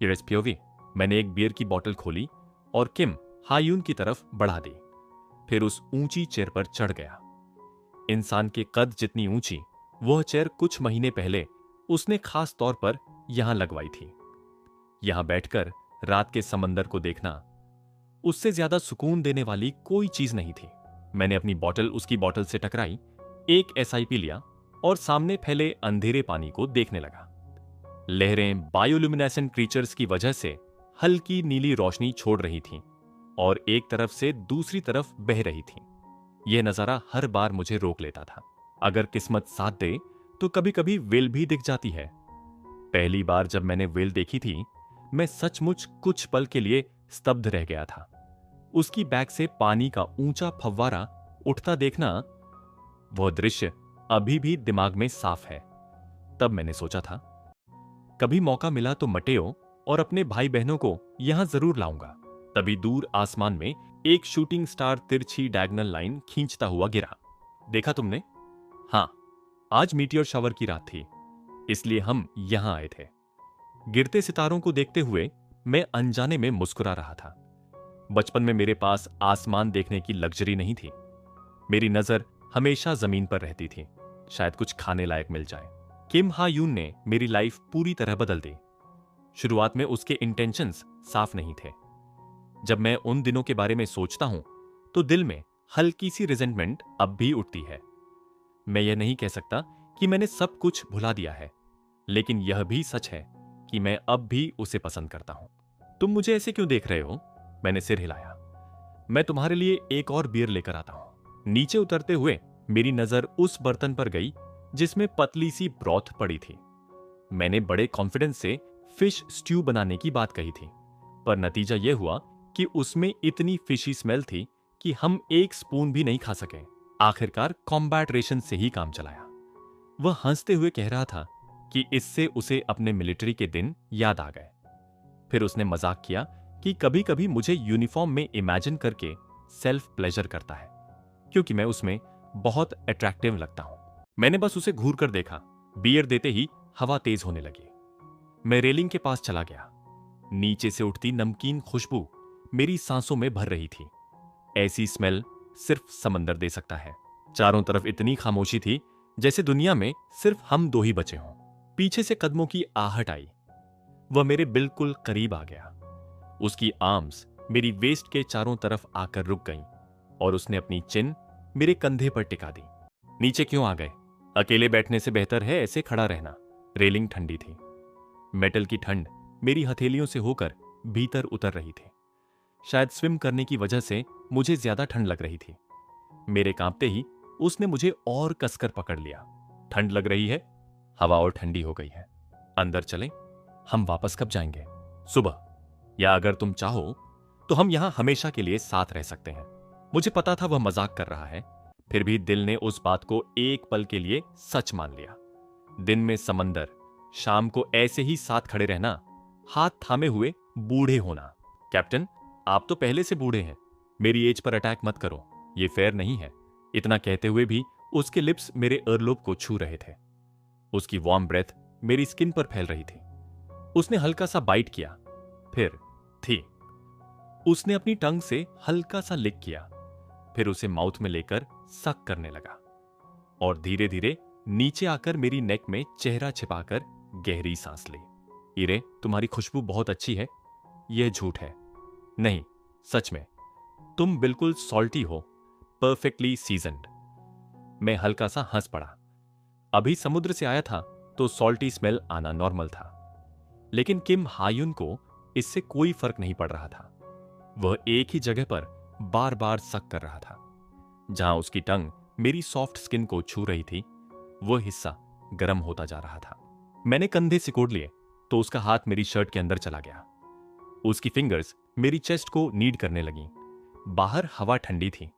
ये पीओवी। मैंने एक बियर की बोतल खोली और किम हायून की तरफ बढ़ा दी, फिर उस ऊंची चेयर पर चढ़ गया। इंसान के कद जितनी ऊंची वह चेयर कुछ महीने पहले उसने खास तौर पर यहां लगवाई थी। यहां बैठकर रात के समंदर को देखना उससे ज्यादा सुकून देने वाली कोई चीज नहीं थी। मैंने अपनी बोतल उसकी बोतल से टकराई, एक एसआईपी लिया और सामने फैले अंधेरे पानी को देखने लगा। लहरें बायोल्यूमिनेसेंट क्रीचर्स की वजह से हल्की नीली रोशनी छोड़ रही थीं और एक तरफ से दूसरी तरफ बह रही थीं। यह नजारा हर बार मुझे रोक लेता था। अगर किस्मत साथ दे तो कभी कभी वेल भी दिख जाती है। पहली बार जब मैंने वेल देखी थी, मैं सचमुच कुछ पल के लिए स्तब्ध रह गया था। उसकी बैक से पानी का ऊंचा फव्वारा उठता देखना, वह दृश्य अभी भी दिमाग में साफ है। तब मैंने सोचा था, कभी मौका मिला तो मटेओ और अपने भाई बहनों को यहां जरूर लाऊंगा। तभी दूर आसमान में एक शूटिंग स्टार तिरछी डायगोनल लाइन खींचता हुआ गिरा। देखा तुमने? हाँ, आज मीटियोर शावर की रात थी, इसलिए हम यहां आए थे। गिरते सितारों को देखते हुए मैं अनजाने में मुस्कुरा रहा था। बचपन में मेरे पास आसमान देखने की लग्जरी नहीं थी। मेरी नजर हमेशा जमीन पर रहती थी, शायद कुछ खाने लायक मिल जाए। किम हा यून ने मेरी लाइफ पूरी तरह बदल दी। शुरुआत में उसके इंटेंशंस साफ नहीं थे। जब मैं उन दिनों के बारे में सोचता हूं तो दिल में हल्की सी रिजेंटमेंट अब भी उठती है। मैं यह नहीं कह सकता कि मैंने सब कुछ भुला दिया है, लेकिन यह भी सच है कि मैं अब भी उसे पसंद करता हूं। तुम मुझे ऐसे क्यों देख रहे हो? मैंने सिर हिलाया। मैं तुम्हारे लिए एक और बियर लेकर आता हूं। नीचे उतरते हुए मेरी नजर उस बर्तन पर गई जिसमें पतली सी ब्रॉथ पड़ी थी। मैंने बड़े कॉन्फिडेंस से फिश स्ट्यू बनाने की बात कही थी, पर नतीजा यह हुआ कि उसमें इतनी फिशी स्मेल थी कि हम एक स्पून भी नहीं खा सके। आखिरकार कॉम्बैट रेशन से ही काम चलाया। वह हंसते हुए कह रहा था कि इससे उसे अपने मिलिट्री के दिन याद आ गए। फिर उसने मजाक किया कि कभी कभी मुझे यूनिफॉर्म में इमेजिन करके सेल्फ प्लेजर करता है, क्योंकि मैं उसमें बहुत अट्रैक्टिव लगता हूं। मैंने बस उसे घूर कर देखा। बियर देते ही हवा तेज होने लगी। मैं रेलिंग के पास चला गया। नीचे से उठती नमकीन खुशबू मेरी सांसों में भर रही थी। ऐसी स्मेल सिर्फ समंदर दे सकता है। चारों तरफ इतनी खामोशी थी जैसे दुनिया में सिर्फ हम दो ही बचे हों। पीछे से कदमों की आहट आई। वह मेरे बिल्कुल करीब आ गया। उसकी आर्म्स मेरी वेस्ट के चारों तरफ आकर रुक गईं और उसने अपनी चिन मेरे कंधे पर टिका दी। नीचे क्यों आ गए? अकेले बैठने से बेहतर है ऐसे खड़ा रहना। रेलिंग ठंडी थी। मेटल की ठंड मेरी हथेलियों से होकर भीतर उतर रही थी। शायद स्विम करने की वजह से मुझे ज्यादा ठंड लग रही थी। मेरे कांपते ही उसने मुझे और कसकर पकड़ लिया। ठंड लग रही है? हवा और ठंडी हो गई है। अंदर चलें? हम वापस कब जाएंगे? सुबह। या अगर तुम चाहो तो हम यहां हमेशा के लिए साथ रह सकते हैं। मुझे पता था वह मजाक कर रहा है, फिर भी दिल ने उस बात को एक पल के लिए सच मान लिया। दिन में समंदर, शाम को ऐसे ही साथ खड़े रहना, हाथ थामे हुए बूढ़े होना। कैप्टन, आप तो पहले से बूढ़े हैं। मेरी एज पर अटैक मत करो, ये फेयर नहीं है। इतना कहते हुए भी उसके लिप्स मेरे अर्लोब को छू रहे थे। उसकी वार्म ब्रेथ मेरी स्किन पर फैल रही थी। उसने हल्का सा बाइट किया, फिर थी। उसने अपनी टंग से हल्का सा लिक किया, फिर उसे माउथ में लेकर सक करने लगा और धीरे धीरे नीचे आकर मेरी नेक में चेहरा छिपाकर गहरी सांस ली। इरे, तुम्हारी खुशबू बहुत अच्छी है। यह झूठ है। नहीं, सच में तुम बिल्कुल सॉल्टी हो, परफेक्टली सीजन्ड। मैं हल्का सा हंस पड़ा। अभी समुद्र से आया था तो सॉल्टी स्मेल आना नॉर्मल था, लेकिन किम हायुन को इससे कोई फर्क नहीं पड़ रहा था। वह एक ही जगह पर बार बार सक कर रहा था। जहां उसकी टंग मेरी सॉफ्ट स्किन को छू रही थी, वह हिस्सा गर्म होता जा रहा था। मैंने कंधे सिकोड़ लिए तो उसका हाथ मेरी शर्ट के अंदर चला गया। उसकी फिंगर्स मेरी चेस्ट को नीड करने लगीं। बाहर हवा ठंडी थी,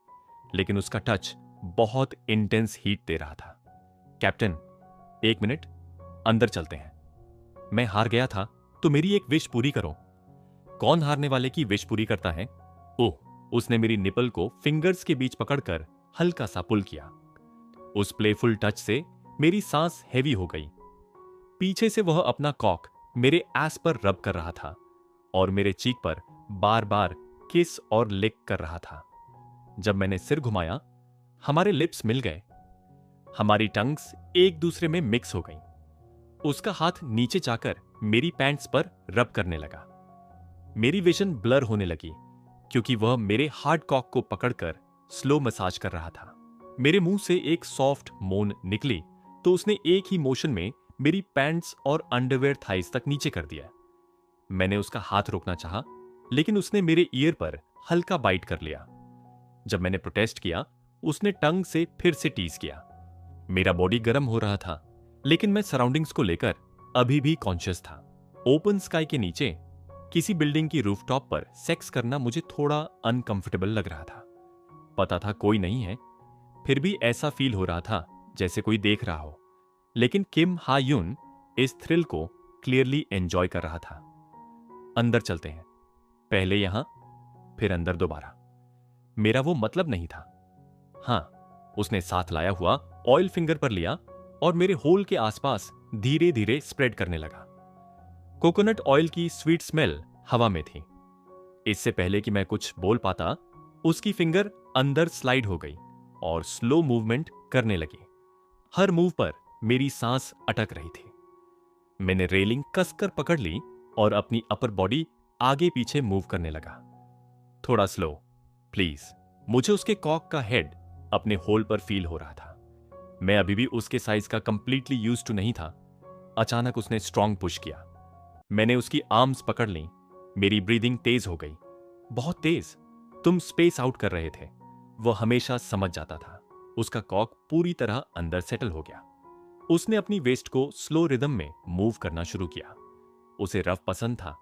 लेकिन उसका टच बहुत इंटेंस हीट दे रहा था। कैप्टन, एक मिनट, अंदर चलते हैं। मैं हार गया था तो मेरी एक विश पूरी करो। कौन हारने वाले की विश पूरी करता है? ओह, उसने मेरी निपल को फिंगर्स के बीच पकड़कर हल्का सा पुल किया। उस प्लेफुल टच से मेरी सांस हैवी हो गई। पीछे से वह अपना कॉक मेरे एस पर रब कर रहा था और मेरे चीक पर बार बार किस और लिक कर रहा था। जब मैंने सिर घुमाया, हमारे लिप्स मिल गए। हमारी टंग्स एक दूसरे में मिक्स हो गईं। उसका हाथ नीचे जाकर मेरी पैंट्स पर रब करने लगा। मेरी विजन ब्लर होने लगी क्योंकि वह मेरे हार्ड कॉक को पकड़कर स्लो मसाज कर रहा था। मेरे मुंह से एक सॉफ्ट मोन निकली तो उसने एक ही मोशन में मेरी पैंट्स और अंडरवेयर थाइस तक नीचे कर दिया। मैंने उसका हाथ रोकना चाहा, लेकिन उसने मेरे ईयर पर हल्का बाइट कर लिया। जब मैंने प्रोटेस्ट किया, उसने टंग से फिर से टीज किया। मेरा बॉडी गर्म हो रहा था, लेकिन मैं सराउंडिंग्स को लेकर अभी भी कॉन्शियस था। ओपन स्काई के नीचे किसी बिल्डिंग की रूफटॉप पर सेक्स करना मुझे थोड़ा अनकंफर्टेबल लग रहा था। पता था कोई नहीं है, फिर भी ऐसा फील हो रहा था जैसे कोई देख रहा हो। लेकिन किम हा यून इस थ्रिल को क्लियरली एंजॉय कर रहा था। अंदर चलते हैं, पहले यहां फिर अंदर दोबारा। मेरा वो मतलब नहीं था। हां, उसने साथ लाया हुआ ऑयल फिंगर पर लिया और मेरे होल के आसपास धीरे धीरे स्प्रेड करने लगा। कोकोनट ऑयल की स्वीट स्मेल हवा में थी। इससे पहले कि मैं कुछ बोल पाता, उसकी फिंगर अंदर स्लाइड हो गई और स्लो मूवमेंट करने लगी। हर मूव पर मेरी सांस अटक रही थी। मैंने रेलिंग कसकर पकड़ ली और अपनी अपर बॉडी आगे पीछे मूव करने लगा। थोड़ा स्लो प्लीज। मुझे उसके कॉक का हेड अपने होल पर फील हो रहा था। मैं अभी भी उसके साइज का कंप्लीटली यूज्ड टू नहीं था। अचानक उसने स्ट्रांग पुश किया। मैंने उसकी आर्म्स पकड़ ली। मेरी ब्रीदिंग तेज हो गई, बहुत तेज। तुम स्पेस आउट कर रहे थे, वह हमेशा समझ जाता था। उसका कॉक पूरी तरह अंदर सेटल हो गया। उसने अपनी वेस्ट को स्लो रिदम में मूव करना शुरू किया। उसे रफ पसंद था,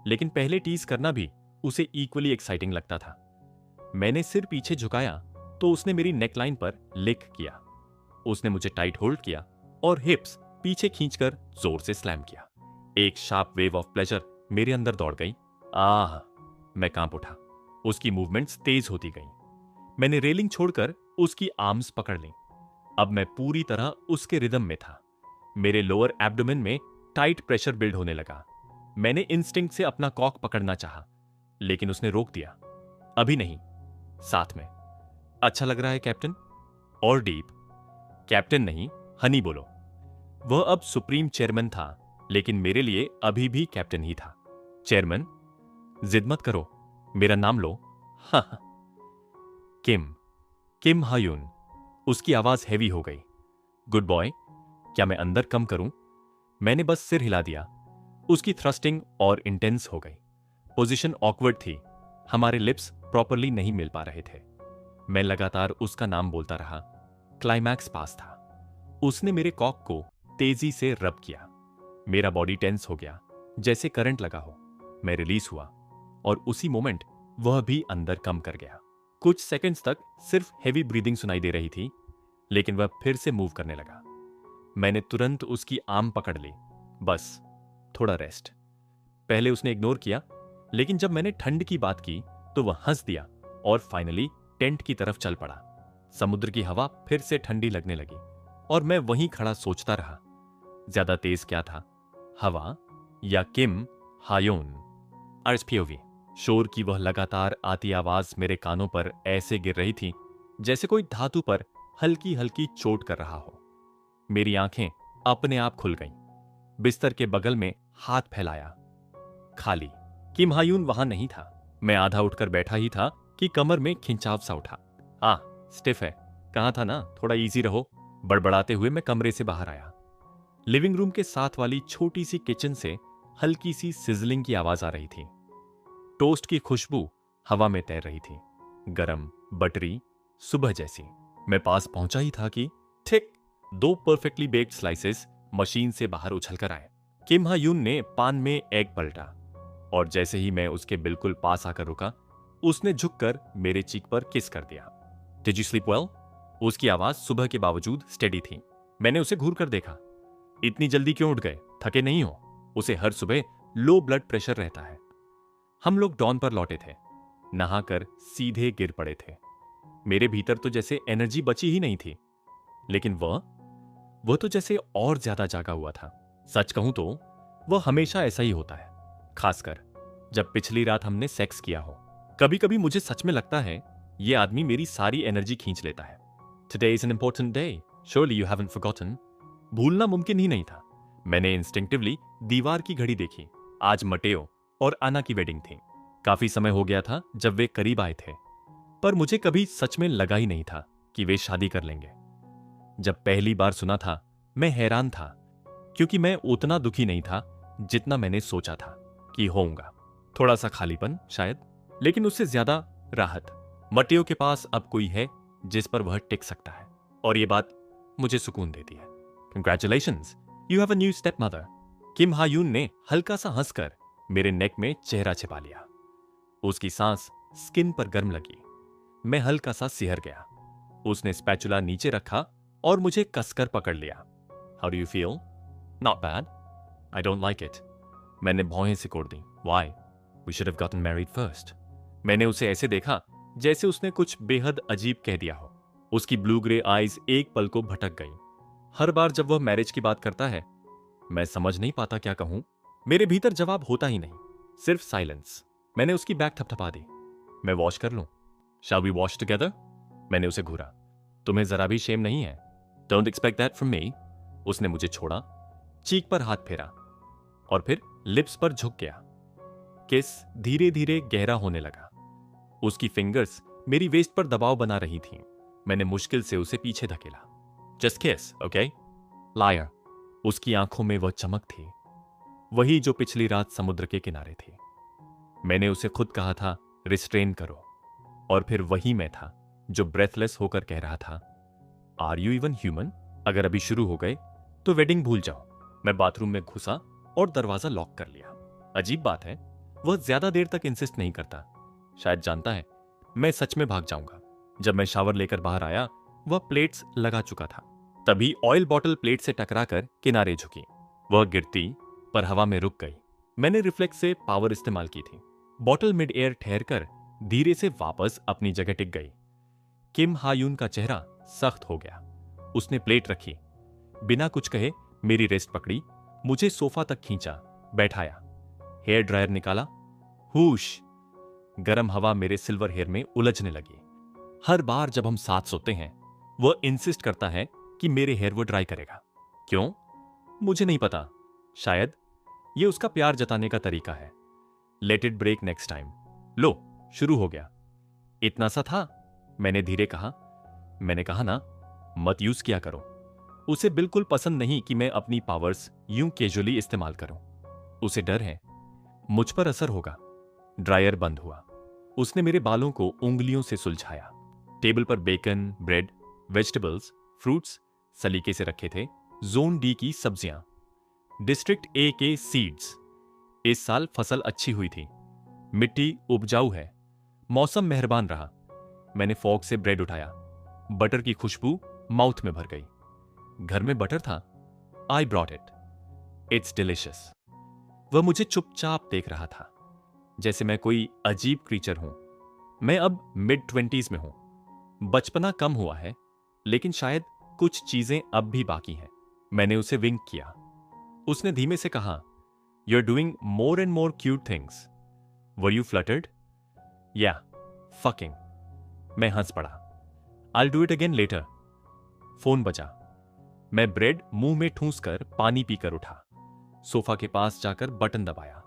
लेकिन पहले टीज करना भी उसे इक्वली एक्साइटिंग लगता था। मैंने सिर पीछे झुकाया तो उसने मेरी नेकलाइन पर लिक किया। उसने मुझे टाइट होल्ड किया और हिप्स पीछे खींचकर जोर से स्लैम किया। एक शार्प वेव ऑफ प्लेजर मेरे अंदर दौड़ गई। आह, मैं कांप उठा। उसकी मूवमेंट्स तेज होती गईं। मैंने रेलिंग छोड़कर उसकी आर्म्स पकड़ ली। अब मैं पूरी तरह उसके रिदम में था। मेरे लोअर एब्डोमेन में टाइट प्रेशर बिल्ड होने लगा। मैंने इंस्टिंक्ट से अपना कॉक पकड़ना चाहा, लेकिन उसने रोक दिया। अभी नहीं, साथ में। अच्छा लग रहा है कैप्टन? और डीप। कैप्टन नहीं, हनी बोलो। वह अब सुप्रीम चेयरमैन था, लेकिन मेरे लिए अभी भी कैप्टन ही था। चेयरमैन, जिद मत करो, मेरा नाम लो। हाँ। किम हायून। उसकी आवाज हैवी हो गई। गुड बॉय, क्या मैं अंदर कम करूं? मैंने बस सिर हिला दिया। उसकी थ्रस्टिंग और इंटेंस हो गई। पोजीशन ऑकवर्ड थी। हमारे लिप्स प्रॉपरली नहीं मिल पा रहे थे। मैं लगातार उसका नाम बोलता रहा। क्लाइमैक्स पास था। उसने मेरे कॉक को तेजी से रब किया। मेरा बॉडी टेंस हो गया, जैसे करंट लगा हो। मैं रिलीज हुआ और उसी मोमेंट वह भी अंदर कम कर गया। कुछ सेकंड्स तक सिर्फ हेवी ब्रीदिंग सुनाई दे रही थी, लेकिन वह फिर से मूव करने लगा। मैंने तुरंत उसकी आर्म पकड़ ली। बस थोड़ा रेस्ट। पहले उसने इग्नोर किया, लेकिन जब मैंने ठंड की बात की तो वह हंस दिया और फाइनली टेंट की तरफ चल पड़ा। समुद्र की हवा फिर से ठंडी लगने लगी और मैं वहीं खड़ा सोचता रहा, ज्यादा तेज क्या था, हवा या किम हायोन? आरएसपीओवी। शोर की वह लगातार आती आवाज मेरे कानों पर ऐसे गिर रही थी जैसे कोई धातु पर हल्की हल्की चोट कर रहा हो। मेरी आंखें अपने आप खुल गईं। बिस्तर के बगल में हाथ फैलाया, खाली। किम हायून वहां नहीं था। मैं आधा उठकर बैठा ही था कि कमर में खिंचाव सा उठा। स्टिफ है, कहा था ना थोड़ा इजी रहो। बड़बड़ाते हुए मैं कमरे से बाहर आया। लिविंग रूम के साथ वाली छोटी सी किचन से हल्की सी सिजलिंग की आवाज आ रही थी। टोस्ट की खुशबू हवा में तैर रही थी, गरम, बटरी, सुबह जैसी। मैं पास पहुंचा ही था कि ठीक 2 परफेक्टली बेक्ड स्लाइसेस मशीन से बाहर उछल कर आए। किम हा यून ने पान में एग पलटा और जैसे ही मैं उसके बिल्कुल पास आकर रुका, उसने झुककर मेरे चीक पर किस कर दिया। Did you sleep well? उसकी आवाज सुबह के बावजूद स्टेडी थी। मैंने उसे घूर कर देखा। इतनी जल्दी क्यों उठ गए? थके नहीं हो? उसे हर सुबह लो ब्लड प्रेशर रहता है। हम लोग डॉन पर लौटे थे, नहाकर सीधे गिर पड़े थे। मेरे भीतर तो जैसे एनर्जी बची ही नहीं थी, लेकिन वह तो जैसे और ज्यादा जागा हुआ था। सच कहूं तो वह हमेशा ऐसा ही होता है, खासकर जब पिछली रात हमने सेक्स किया हो। कभी कभी मुझे सच में लगता है ये आदमी मेरी सारी एनर्जी खींच लेता है। Today is an important day, surely you haven't forgotten. भूलना मुमकिन ही नहीं था। मैंने इंस्टिंक्टिवली दीवार की घड़ी देखी। आज मटेओ और आना की वेडिंग थी। काफी समय हो गया था जब वे करीब आए थे, पर मुझे कभी सच में लगा ही नहीं था कि वे शादी कर लेंगे। जब पहली बार सुना था मैं हैरान था, क्योंकि मैं उतना दुखी नहीं था जितना मैंने सोचा था कि होऊंगा। थोड़ा सा खालीपन शायद, लेकिन उससे ज्यादा राहत। मटेओ के पास अब कोई है जिस पर वह टिक सकता है, और यह बात मुझे सुकून देती है। Congratulations, you have a new step mother. Kim Hayun ने हल्का सा हंसकर मेरे नेक में चेहरा छिपा लिया। उसकी सांस स्किन पर गर्म लगी। मैं हल्का सा सिहर गया। उसने स्पैचुला नीचे रखा और मुझे कसकर पकड़ लिया। How do you feel? Not bad. I don't like it. मैंने भौहें सिकोड़ दी। Why? We should have gotten married first. मैंने उसे ऐसे देखा जैसे उसने कुछ बेहद अजीब कह दिया हो। उसकी ब्लू ग्रे आईज एक पल को भटक गईं। हर बार जब वह मैरिज की बात करता है, मैं समझ नहीं पाता क्या कहूं। मेरे भीतर जवाब होता ही नहीं, सिर्फ साइलेंस। मैंने उसकी बैग थपथपा दी। मैं वॉश कर लूं? Shall we wash together? मैंने उसे घूरा। तुम्हें जरा भी शेम नहीं है? Don't expect that from me. उसने मुझे छोड़ा, चीक पर हाथ फेरा और फिर लिप्स पर झुक गया। किस धीरे धीरे गहरा होने लगा। उसकी फिंगर्स मेरी वेस्ट पर दबाव बना रही थीं। मैंने मुश्किल से उसे पीछे धकेला। जस्ट किस, ओके? लायर। उसकी आंखों में वह चमक थी, वही जो पिछली रात समुद्र के किनारे थी। मैंने उसे खुद कहा था रिस्ट्रेन करो, और फिर वही मैं था जो ब्रेथलेस होकर कह रहा था, आर यू इवन ह्यूमन? अगर अभी शुरू हो गए तो वेडिंग भूल जाओ। मैं बाथरूम में घुसा और दरवाजा लॉक कर लिया। अजीब बात है, वह ज्यादा देर तक इंसिस्ट नहीं करता। शायद जानता है मैं सच में भाग जाऊंगा। जब मैं शावर लेकर बाहर आया, वह प्लेट्स लगा चुका था। तभी ऑयल बॉटल प्लेट से टकराकर किनारे झुकी। वह गिरती पर हवा में रुक गई। मैंने रिफ्लेक्स से पावर इस्तेमाल की थी। बॉटल मिड एयर ठहरकर धीरे से वापस अपनी जगह टिक गई। किम हायून का चेहरा सख्त हो गया। उसने प्लेट रखी, बिना कुछ कहे मेरी रेस्ट पकड़ी, मुझे सोफा तक खींचा, बैठाया, हेयर ड्रायर निकाला। हुश! गरम हवा मेरे सिल्वर हेयर में उलझने लगी। हर बार जब हम साथ सोते हैं, वह इंसिस्ट करता है कि मेरे हेयर वो ड्राई करेगा। क्यों? मुझे नहीं पता। शायद यह उसका प्यार जताने का तरीका है। Let it break next time. लो, शुरू हो गया। इतना सा था, मैंने धीरे कहा। मैंने कहा ना, मत यूज किया करो। उसे बिल्कुल पसंद नहीं कि मैं अपनी पावर्स यूं कैजुअली इस्तेमाल करूं। उसे डर है मुझ पर असर होगा। ड्रायर बंद हुआ। उसने मेरे बालों को उंगलियों से सुलझाया। टेबल पर बेकन, ब्रेड, वेजिटेबल्स, फ्रूट्स सलीके से रखे थे। जोन डी की सब्जियां, डिस्ट्रिक्ट ए के सीड्स। इस साल फसल अच्छी हुई थी। मिट्टी उपजाऊ है। मौसम मेहरबान रहा। मैंने फॉक से ब्रेड उठाया। बटर की खुशबू माउथ में भर गई। घर में बटर था। I brought it. It's delicious. वह मुझे चुपचाप देख रहा था, जैसे मैं कोई अजीब क्रीचर हूं। मैं अब मिड-20s में हूं। बचपना कम हुआ है, लेकिन शायद कुछ चीजें अब भी बाकी हैं। मैंने उसे विंक किया। उसने धीमे से कहा, you are doing more and more cute things. Were you flattered? Yeah, fucking. मैं हंस पड़ा। I do it again later. Phone बजा। मैं ब्रेड मुंह में ठूंस कर पानी पीकर उठा। सोफा के पास जाकर बटन दबाया।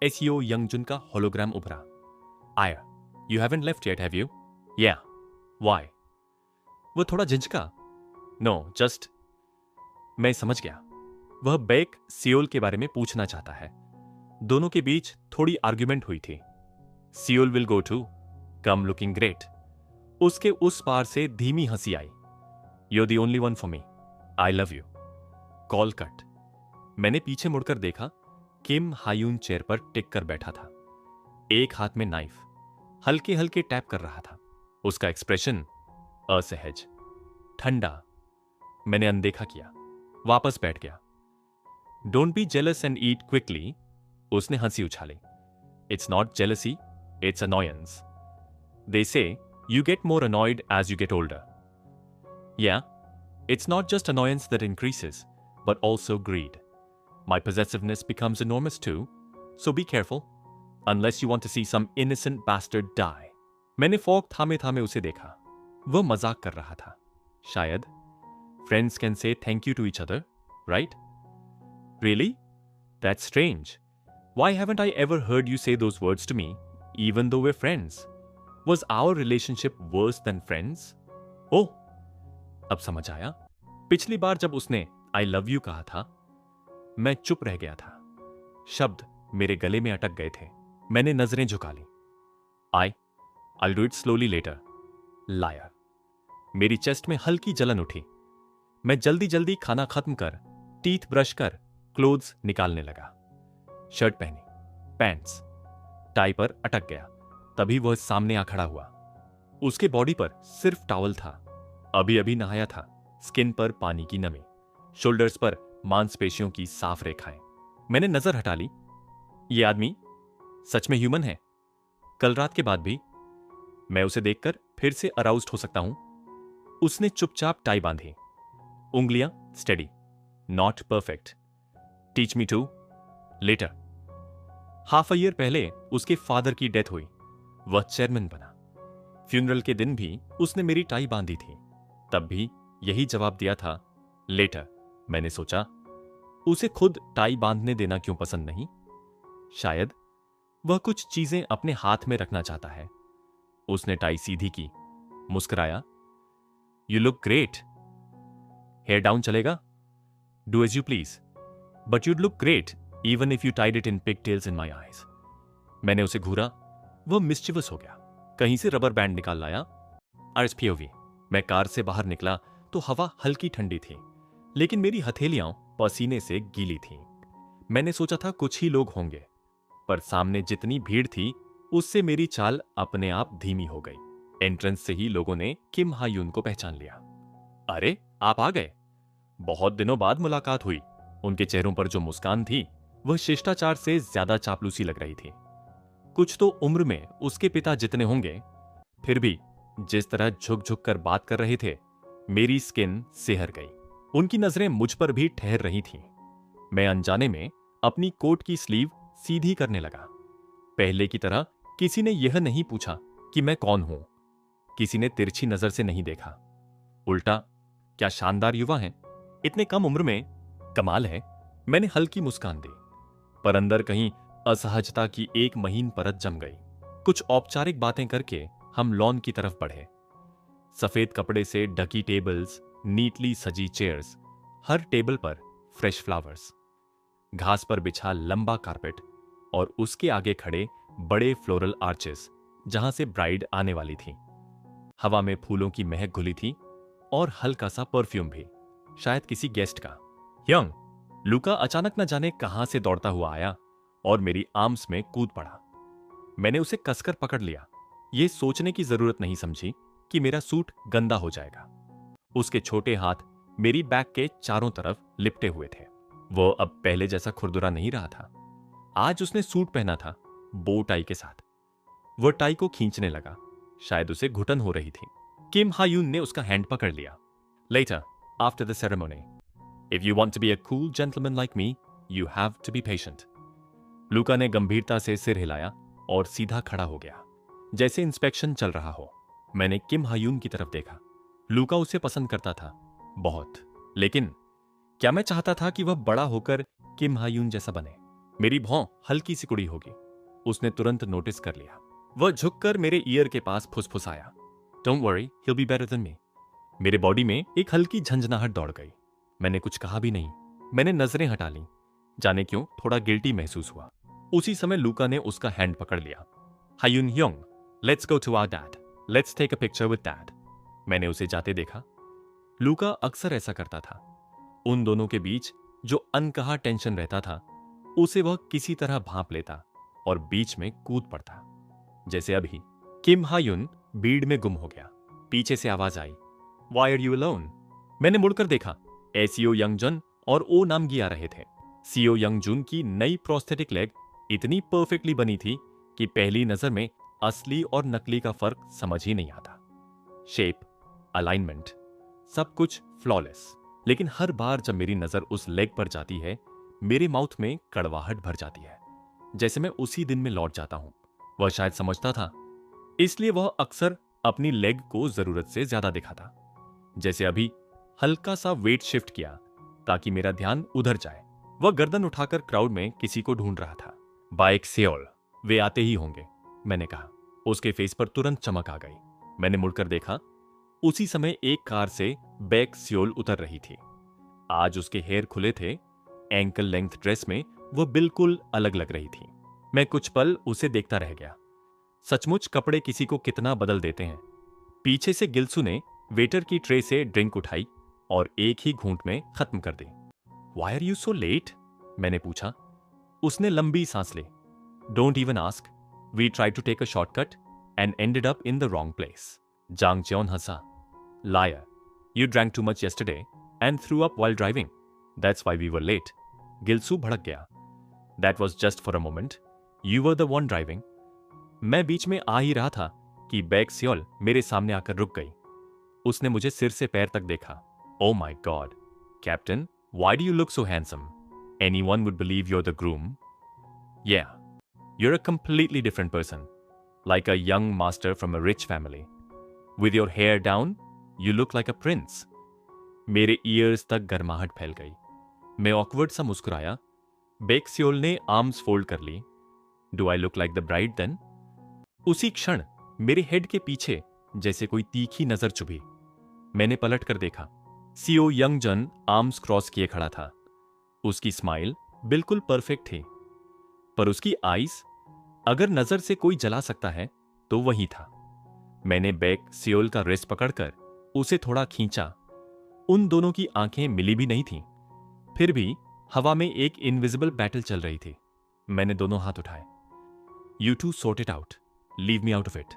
एसईओ यंगजुन का होलोग्राम उभरा। आया, you haven't left yet, have you? या, व्हाई? वो थोड़ा झिझका। No, just. मैं समझ गया। वह बैक सियोल के बारे में पूछना चाहता है। दोनों के बीच थोड़ी आर्ग्यूमेंट हुई थी। Seol will go to, come looking great. उसके उस पार से धीमी हंसी आई। You are the only one for me, I love you. Call cut. मैंने पीछे मुड़कर देखा। किम हायून चेयर पर टिक कर बैठा था, एक हाथ में नाइफ, हल्के हल्के टैप कर रहा था। उसका एक्सप्रेशन असहज, ठंडा। मैंने अनदेखा किया, वापस बैठ गया। Don't be jealous and eat quickly. उसने हंसी उछाली। It's not jealousy, it's annoyance. They say you get more annoyed as you get older. Yeah, it's not just annoyance that increases, but also greed. My possessiveness becomes enormous too, so be careful, unless you want to see some innocent bastard die. मैंने fork थामे थामे उसे देखा। वह मजाक कर रहा था। शायद friends can say thank you to each other, right? Really? That's strange. Why haven't I ever heard you say those words to me, even though we're friends? Was our relationship worse than friends? Oh, अब समझ आया। पिछली बार जब उसने I love you कहा था, मैं चुप रह गया था। शब्द मेरे गले में अटक गए थे। मैंने नजरें झुका ली। I'll do it slowly later. Liar. मेरी चेस्ट में हल्की जलन उठी। मैं जल्दी जल्दी खाना खत्म कर, टीथ ब्रश कर, क्लोथ्स निकालने लगा। शर्ट पहनी, पैंट्स, टाई पर अटक गया। तभी वह सामने आ खड़ा हुआ। उसके बॉडी पर सिर्फ टॉवल था। अभी अभी नहाया था। स्किन पर पानी की नमी, शोल्डर्स पर मांसपेशियों की साफ रेखाएं। मैंने नजर हटा ली। यह आदमी सच में ह्यूमन है। कल रात के बाद भी मैं उसे देखकर फिर से अराउज्ड हो सकता हूं। उसने चुपचाप टाई बांधी, उंगलियां steady, not perfect. Teach me to later. Half a year पहले उसके फादर की डेथ हुई। वह चेयरमैन बना। फ्यूनरल के दिन भी उसने मेरी टाई बांधी थी। तब भी यही जवाब दिया था, लेटर। मैंने सोचा, उसे खुद टाई बांधने देना क्यों पसंद नहीं? शायद वह कुछ चीजें अपने हाथ में रखना चाहता है। उसने टाई सीधी की, मुस्कुराया। You look great. Hair down चलेगा? Do as you please, but you'd look great even if you tied it in pigtails in my eyes. मैंने उसे घूरा। वह मिस्चिवस हो गया। कहीं से रबर बैंड निकाल लाया। RSPOV। मैं कार से बाहर निकला तो हवा हल्की ठंडी थी, लेकिन मेरी हथेलियां पसीने से गीली थीं। मैंने सोचा था कुछ ही लोग होंगे, पर सामने जितनी भीड़ थी उससे मेरी चाल अपने आप धीमी हो गई। एंट्रेंस से ही लोगों ने किम हायून को पहचान लिया। अरे, आप आ गए। बहुत दिनों बाद मुलाकात हुई। उनके चेहरों पर जो मुस्कान थी वह शिष्टाचार से ज्यादा चापलूसी लग रही थी। कुछ तो उम्र में उसके पिता जितने होंगे, फिर भी जिस तरह झुक झुक कर बात कर रहे थे, मेरी स्किन सिहर गई। उनकी नजरें मुझ पर भी ठहर रही थीं। मैं अनजाने में अपनी कोट की स्लीव सीधी करने लगा। पहले की तरह किसी ने यह नहीं पूछा कि मैं कौन हूं। किसी ने तिरछी नजर से नहीं देखा। उल्टा, क्या शानदार युवा हैं, इतने कम उम्र में, कमाल है। मैंने हल्की मुस्कान दी, पर अंदर कहीं असहजता की एक महीन परत जम गई। कुछ औपचारिक बातें करके हम लॉन की तरफ बढ़े। सफेद कपड़े से ढकी टेबल्स, नीटली सजी चेयर्स, हर टेबल पर फ्रेश फ्लावर्स, घास पर बिछा लंबा कारपेट और उसके आगे खड़े बड़े फ्लोरल आर्चेस जहां से ब्राइड आने वाली थी। हवा में फूलों की महक घुली थी और हल्का सा परफ्यूम भी, शायद किसी गेस्ट का। यंग लूका अचानक न जाने कहां से दौड़ता हुआ आया और मेरी आर्म्स में कूद पड़ा। मैंने उसे कसकर पकड़ लिया। यह सोचने की जरूरत नहीं समझी कि मेरा सूट गंदा हो जाएगा। उसके छोटे हाथ मेरी बैक के चारों तरफ लिपटे हुए थे। वो अब पहले जैसा खुरदुरा नहीं रहा था। आज उसने सूट पहना था, बो टाई के साथ। वह टाई को खींचने लगा। शायद उसे घुटन हो रही थी। किम हायून ने उसका हैंड पकड़ लिया। Later, after the ceremony, if you want to be a cool gentleman like me, you have to be patient. लूका ने गंभीरता से सिर हिलाया और सीधा खड़ा हो गया, जैसे इंस्पेक्शन चल रहा हो। मैंने किम हायून की तरफ देखा। लूका उसे पसंद करता था, बहुत। लेकिन क्या मैं चाहता था कि वह बड़ा होकर किम हायून जैसा बने? मेरी भौं हल्की सी कुड़ी होगी। उसने तुरंत नोटिस कर लिया। वह झुककर मेरे ईयर के पास फुसफुसाया, Don't worry, he'll be better than me. मेरे बॉडी में एक हल्की झंझनाहट दौड़ गई। मैंने कुछ कहा भी नहीं। मैंने नजरें हटा ली। जाने क्यों थोड़ा गिल्टी महसूस हुआ। उसी समय लूका ने उसका हैंड पकड़ लिया। Hayun Yong, let's go to our dad, let's take a picture with dad. मैंने उसे जाते देखा। लूका अक्सर ऐसा करता था। उन दोनों के बीच जो अनकहा टेंशन रहता था, उसे वह किसी तरह भांप लेता और बीच में कूद पड़ता। जैसे अभी। किम हायून भीड़ में गुम हो गया। पीछे से आवाज आई, Why are you alone? मैंने मुड़कर देखा। एसीओ यंगजुन और ओ नामगी आ रहे थे। सीओ यंगजुन की नई प्रोस्थेटिक लेग इतनी परफेक्टली बनी थी कि पहली नजर में असली और नकली का फर्क समझ ही नहीं आता। शेप, अलाइनमेंट, सब कुछ फ्लॉलेस। लेकिन हर बार जब मेरी नजर उस लेग पर जाती है, मेरे माउथ में कड़वाहट भर जाती है, जैसे मैं उसी दिन में लौट जाता हूं। वह शायद समझता था, इसलिए वह अक्सर अपनी लेग को जरूरत से ज्यादा दिखाता। जैसे अभी हल्का सा वेट शिफ्ट किया ताकि मेरा ध्यान उधर जाए। वह गर्दन उठाकर क्राउड में किसी को ढूंढ रहा था। बाइक सियोल, वे आते ही होंगे, मैंने कहा। उसके फेस पर तुरंत चमक आ गई। मैंने मुड़कर देखा। उसी समय एक कार से बैक सियोल उतर रही थी। आज उसके हेयर खुले थे। एंकल लेंथ ड्रेस में वो बिल्कुल अलग लग रही थी। मैं कुछ पल उसे देखता रह गया। सचमुच कपड़े किसी को कितना बदल देते हैं। पीछे से गिल्सू ने वेटर की ट्रे से ड्रिंक उठाई और एक ही घूंट में खत्म कर दी। Why are you so late? मैंने पूछा। उसने लंबी सांस ली। Don't even ask, we try to take a shortcut and ended up in the wrong place. Jang Cheon हंसा। Liar, you drank too much yesterday and threw up while driving. That's why we were late. गिल्सू भड़क गया। That was just for a moment. You were the one driving. मैं बीच में आ ही रहा था कि back Seoul मेरे सामने आकर रुक गई। उसने मुझे सिर से पैर तक देखा। Oh my God, Captain, why do you look so handsome? Anyone would believe you're the groom. Yeah, you're a completely different person, like a young master from a rich family. With your hair down, you look like a prince. मेरे ears तक गर्माहट फैल गई। मैं awkward सा मुस्कुराया। Baek Seol ने arms fold कर ली। Do I look like the bride then? उसी क्षण मेरे हेड के पीछे जैसे कोई तीखी नजर चुभी। मैंने पलट कर देखा। सीओ यंग जन आर्म्स क्रॉस किए खड़ा था। उसकी स्माइल बिल्कुल परफेक्ट थी, पर उसकी आईज, अगर नजर से कोई जला सकता है तो वही था। मैंने बैक सियोल का रिस्ट पकड़कर उसे थोड़ा खींचा। उन दोनों की आंखें मिली भी नहीं थीं। फिर भी हवा में एक इनविजिबल बैटल चल रही थी। मैंने दोनों हाथ उठाए। You two sort it out, leave me out of it.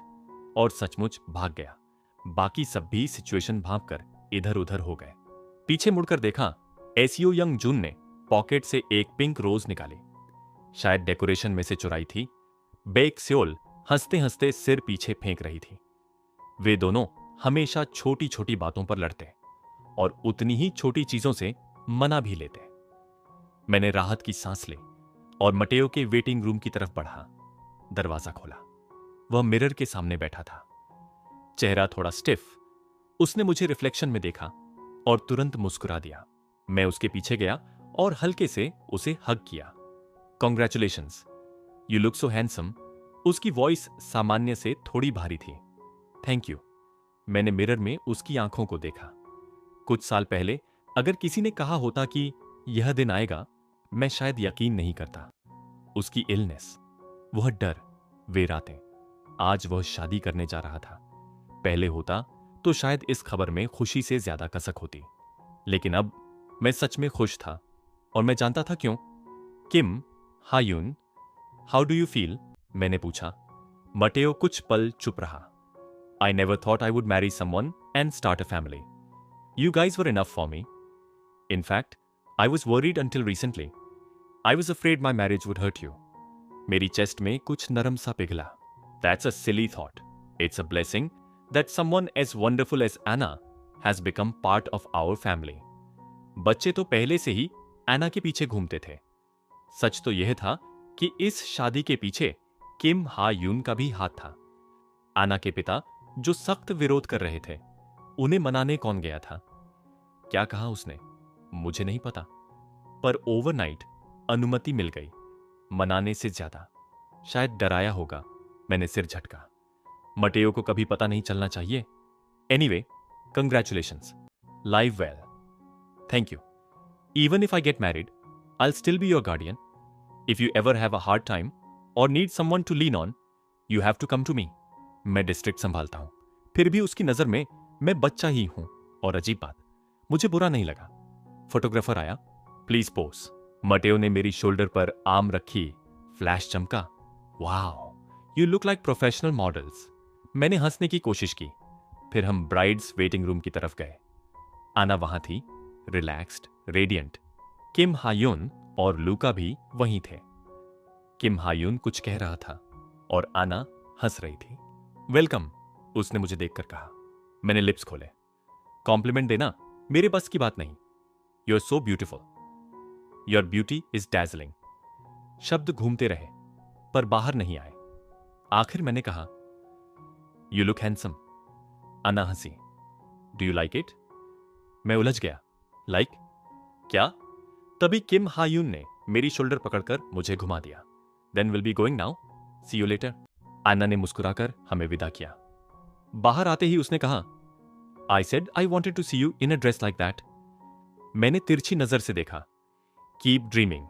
और सचमुच भाग गया। बाकी सब भी सिचुएशन भांपकर इधर उधर हो गए। पीछे मुड़कर देखा, एसीओ यंग जून ने पॉकेट से एक पिंक रोज निकाली। शायद डेकोरेशन में से चुराई थी। बैक सियोल हंसते हंसते सिर पीछे फेंक रही थी। वे दोनों हमेशा छोटी छोटी बातों पर लड़ते और उतनी ही छोटी चीजों से मना भी लेते। मैंने राहत की सांस ली और मटेओ के वेटिंग रूम की तरफ बढ़ा। दरवाजा खोला। वह मिरर के सामने बैठा था, चेहरा थोड़ा स्टिफ। उसने मुझे रिफ्लेक्शन में देखा और तुरंत मुस्कुरा दिया। मैं उसके पीछे गया और हल्के से उसे हग किया। Congratulations, you look so handsome. उसकी वॉइस सामान्य से थोड़ी भारी थी। Thank you. मैंने मिरर में उसकी आंखों को देखा। कुछ साल पहले अगर किसी ने कहा होता कि यह दिन आएगा, मैं शायद यकीन नहीं करता। उसकी इलनेस, वह डर, वे रातें। आज वह शादी करने जा रहा था। पहले होता तो शायद इस खबर में खुशी से ज्यादा कसक होती, लेकिन अब मैं सच में खुश था। और मैं जानता था क्यों। किम, हायुन, हाउ डू यू फील? मैंने पूछा। मटेओ कुछ पल चुप रहा। I never thought I would marry someone and start a family. You guys were enough for me. In fact, I was worried until recently. I was afraid my marriage would hurt you. मेरी chest में कुछ नरम सा पिघला। That's a silly thought. It's a blessing that someone as wonderful as Anna has become part of our family. बच्चे तो पहले से ही एना के पीछे घूमते थे। सच तो यह था कि इस शादी के पीछे किम हा यून का भी हाथ था। एना के पिता जो सख्त विरोध कर रहे थे, उन्हें मनाने कौन गया था? क्या कहा उसने? मुझे नहीं पता, पर ओवरनाइट अनुमति मिल गई। मनाने से ज्यादा शायद डराया होगा। मैंने सिर झटका। मटेओ को कभी पता नहीं चलना चाहिए। Anyway, congratulations, live well. Thank you. Even if I get married, I still be your guardian. If you ever have a hard time और need someone to lean on, you have to come to me. मैं district संभालता हूं, फिर भी उसकी नजर में मैं बच्चा ही हूं। और अजीब बात, मुझे बुरा नहीं लगा। फोटोग्राफर आया। Please pose. मटेओ ने मेरी शोल्डर पर आर्म रखी। फ्लैश चमका। Wow, you look like professional models. मैंने हंसने की कोशिश की। फिर हम ब्राइड्स वेटिंग रूम की तरफ गए। आना वहां थी, रिलैक्स्ड, रेडियंट। किम हायुन और लूका भी वहीं थे। किम हायुन कुछ कह रहा था और आना हंस रही थी। वेलकम, उसने मुझे देखकर कहा। मैंने लिप्स खोले। कॉम्प्लीमेंट देना मेरे बस की बात नहीं। You are so beautiful. Your beauty is dazzling. शब्द घूमते रहे पर बाहर नहीं आए। आखिर मैंने कहा, यू लुक हैंडसम। अन्ना हंसी। Do you like it? मैं उलझ गया। लाइक क्या? तभी किम हायून ने मेरी शोल्डर पकड़कर मुझे घुमा दिया। Then will be going now, see you later. Anna ने मुस्कुराकर हमें विदा किया। बाहर आते ही उसने कहा, I said I wanted to see you in a dress like that. मैंने तिरछी नजर से देखा। Keep dreaming,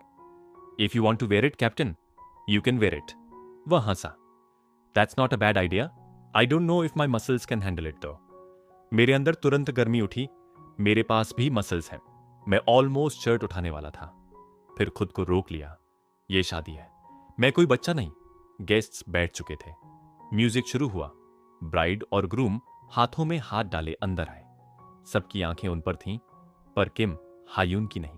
if you want to wear it captain, you can wear it. वह हंसा। That's not a bad idea, I don't know if my muscles can handle it though. मेरे अंदर तुरंत गर्मी उठी। मेरे पास भी मसल्स हैं। मैं ऑलमोस्ट शर्ट उठाने वाला था, फिर खुद को रोक लिया। यह शादी है, मैं कोई बच्चा नहीं। गेस्ट्स बैठ चुके थे। म्यूजिक शुरू हुआ। ब्राइड और ग्रूम हाथों में हाथ डाले अंदर आए। सबकी आंखें उन पर थीं, पर किम हायून की नहीं।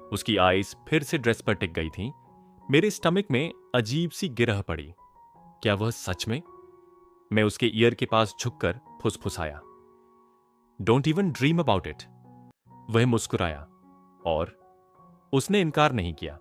उसकी आईज फिर से ड्रेस पर टिक गई थीं। मेरे स्टमक में अजीब सी गिरह पड़ी। क्या वह सच में? मैं उसके ईयर के पास झुककर फुसफुसाया, don't even dream about it. वह मुस्कुराया और उसने इनकार नहीं किया।